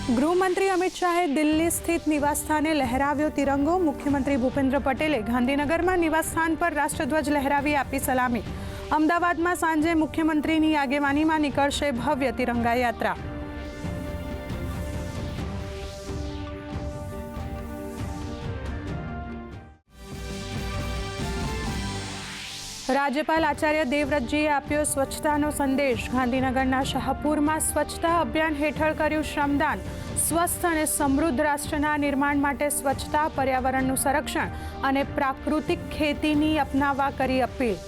ગૃહમંત્રી અમિત શાહે દિલ્હી સ્થિત નિવાસસ્થાને લહેરાવ્યો તિરંગો। મુખ્યમંત્રી ભૂપેન્દ્ર પટેલે ગાંધીનગરમાં નિવાસસ્થાન પર રાષ્ટ્રધ્વજ લહેરાવી આપી સલામી। અમદાવાદમાં સાંજે મુખ્યમંત્રીની આગેવાનીમાં નીકળશે ભવ્ય તિરંગા યાત્રા। રાજ્યપાલ આચાર્ય દેવવ્રતજીએ આપ્યો સ્વચ્છતાનો સંદેશ। ગાંધીનગરના શાહપુરમાં સ્વચ્છતા અભિયાન હેઠળ કર્યું શ્રમદાન। સ્વસ્થ અને સમૃદ્ધ રાષ્ટ્રના નિર્માણ માટે સ્વચ્છતા, પર્યાવરણનું સંરક્ષણ અને પ્રાકૃતિક ખેતીની અપનાવવા કરી અપીલ।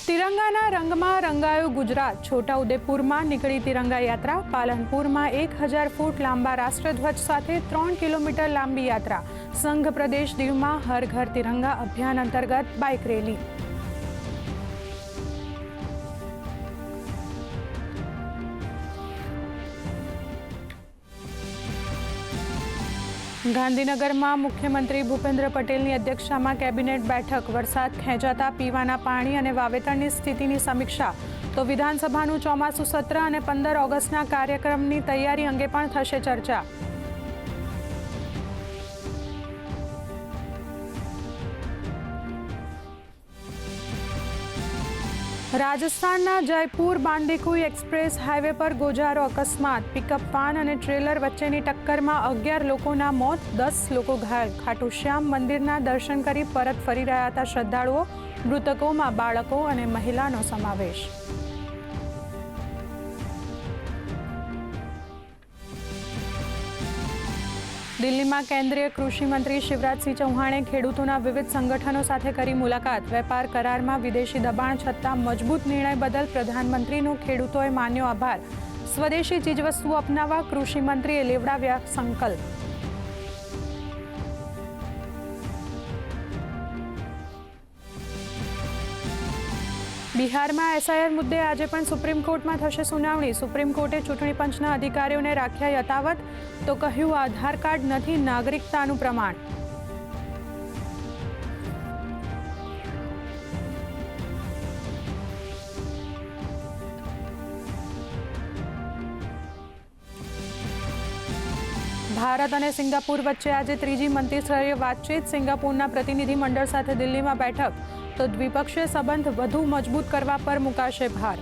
તિરંગાના રંગમાં રંગાયું ગુજરાત। છોટાઉદેપુરમાં નીકળી તિરંગા યાત્રા। પાલનપુરમાં 1000 ફૂટ લાંબા રાષ્ટ્રધ્વજ સાથે 3 કિલોમીટર લાંબી યાત્રા। સંઘ પ્રદેશ દીવમાં હર ઘર તિરંગા અભિયાન અંતર્ગત બાઇક રેલી। ગાંધીનગરમાં મુખ્યમંત્રી ભૂપેન્દ્ર પટેલની અધ્યક્ષતામાં કેબિનેટ બેઠક। વરસાદ ખેંચાતા પીવાના પાણી અને વાવેતરની સ્થિતિની સમીક્ષા। તો વિધાનસભાનું ચોમાસું સત્ર અને 15 ઓગસ્ટના કાર્યક્રમની તૈયારી અંગે પણ થશે ચર્ચા। રાજસ્થાનના જયપુર બાંદીકુઈ એક્સપ્રેસ હાઈવે પર ગોજારો અકસ્માત। પિકઅપ વાન અને ટ્રેલર વચ્ચેની ટક્કરમાં 11 લોકોના મોત, 10 લોકો ઘાયલ। ખાટુ શ્યામ મંદિરના દર્શન કરી પરત ફરી રહ્યા હતા શ્રદ્ધાળુઓ। મૃતકોમાં બાળકો અને મહિલાનો સમાવેશ। દિલ્હીમાં કેન્દ્રીય કૃષિ મંત્રી શિવરાજસિંહ ચૌહાણે ખેડૂતોના વિવિધ સંગઠનો સાથે કરી મુલાકાત। વેપાર કરારમાં વિદેશી દબાણ છતાં મજબૂત નિર્ણય બદલ પ્રધાનમંત્રીનો ખેડૂતોએ માન્યો આભાર। સ્વદેશી ચીજવસ્તુઓ અપનાવવા કૃષિ મંત્રીએ લેવડાવ્યા સંકલ્પ। બિહારમાં એસઆઈઆર મુદ્દે આજે પણ સુપ્રીમ કોર્ટમાં થશે સુનાવણી। સુપ્રીમ કોર્ટે ચૂંટણી પંચના અધિકારીઓને રાખ્યા યથાવત, તો કહ્યું આધાર કાર્ડ નથી નાગરિકતાનું પ્રમાણ। ભારત અને સિંગાપુર વચ્ચે આજે ત્રીજી મંત્રીસ્તરીય વાતચીત। સિંગાપુરના પ્રતિનિધિ મંડળ સાથે દિલ્હીમાં બેઠક, તો દ્વિપક્ષીય સંબંધ વધુ મજબૂત કરવા પર મુકાશે ભાર।